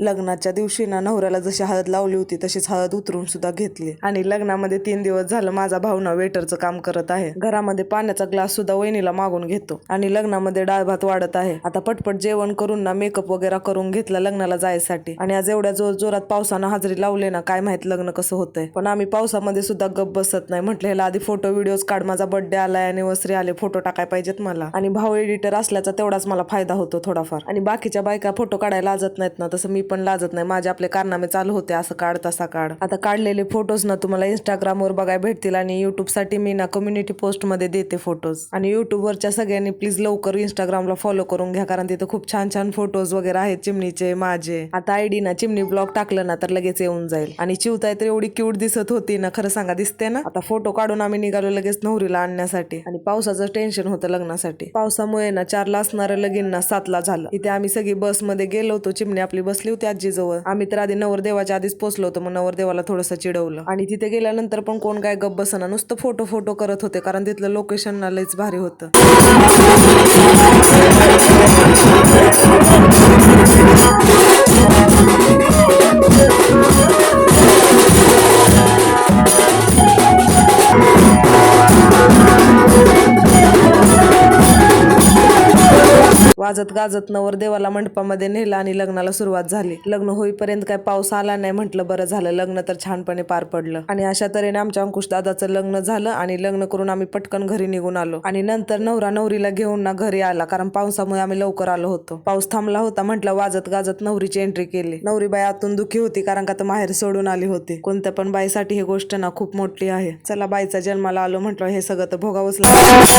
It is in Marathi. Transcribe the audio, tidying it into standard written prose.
लग्नाच्या दिवशी ना नवऱ्याला जशी हळद लावली होती तशीच हळद उतरून सुद्धा घेतली। आणि लग्नामध्ये 3 दिवस झालं माझा भाऊ ना वेटरचं काम करत आहे। घरामध्ये पाण्याचा ग्लास सुद्धा वहिनीला मागून घेतो आणि लग्नामध्ये डाळ भात वाढत आहे। आता पटपट जेवण करून ना मेकअप वगैरे करून घेतला लग्नाला जायसाठी। आणि आज एवढ्या जोरात पावसानं हजेरी लावले ना, काय माहित लग्न कसं होतंय। पण आम्ही पावसामध्ये सुद्धा गप बसत नाही। म्हटलं ह्याला आधी फोटो व्हिडिओज काढ, माझा बर्थडे आलाय, अॅनिव्हर्सरी आले, फोटो टाकाय पाहिजेत मला। आणि भाऊ एडिटर असल्याचा तेवढाच मला फायदा होतो थोडाफार। आणि बाकीच्या बायका फोटो काढायला लाजत नाहीत ना, तसं मी पण लाजत नाही। माझे आपले कारनामे चालू होते, असं काढ तसा काढ। आता काढलेले फोटोज ना तुम्हाला इंस्टाग्रामवर बघायला भेटतील आणि युट्यूब साठी मी ना कम्युनिटी पोस्ट मध्ये देते फोटोज। आणि युट्यूबवरच्या सगळ्यांनी प्लीज लवकर इंस्टाग्रामला फॉलो करून घ्या, कारण तिथे खूप छान छान फोटोज वगैरे आहेत चिमणीचे माझे। आता आयडी ना चिमणी ब्लॉग टाकलं ना तर लगेच येऊन जाईल। आणि चिवताई तर एवढी क्यूट दिसत होती ना, खरं सांगा दिसते ना। आता फोटो काढून आम्ही निघालो लगेच नवरीला आणण्यासाठी। आणि पावसाचं टेन्शन होतं लग्नासाठी। पावसामुळे ना 4ला असणारं लगीन ना 7ला झालं। इथे आम्ही सगळी बसमध्ये गेलो होतो, चिमणी आपली बसली होती आजीजवळ। आम्ही तर आधी नवरदेवाच्या आधीच पोहोचलो होतो, मग नवरदेवाला थोडंसं चिडवलं। आणि तिथे गेल्यानंतर पण कोण काय गप्प बसना, नुसतं फोटो करत होते, कारण तिथलं लोकेशन ना लयच भारी होतं। वाजत गाजत नवरदेवाला मंडपामध्ये नेलं आणि लग्नाला सुरुवात झाली। लग्न होईपर्यंत काय पाऊस आला नाही, म्हटलं बरं झालं, लग्न तर छानपणे पार पडलं। आणि अशा तऱ्हेने आमच्या अंकुश दादाचं लग्न झालं आणि लग्न करून आम्ही पटकन घरी निघून आलो। आणि नंतर नवरा नवरीला घेऊन ना घरी आला, कारण पावसामुळे आम्ही लवकर आलो होतो। पाऊस थांबला होता, म्हटलं वाजत गाजत नवरीची एंट्री केली। नवरी बाई आतून दुखी होती, कारण का तर माहेर सोडून आली होती। कोणत्या पण बाईसाठी ही गोष्ट ना खूप मोठी आहे। चला बाईचा जन्माला आलो, म्हटलं हे सगळं तर भोगावंच लागतं।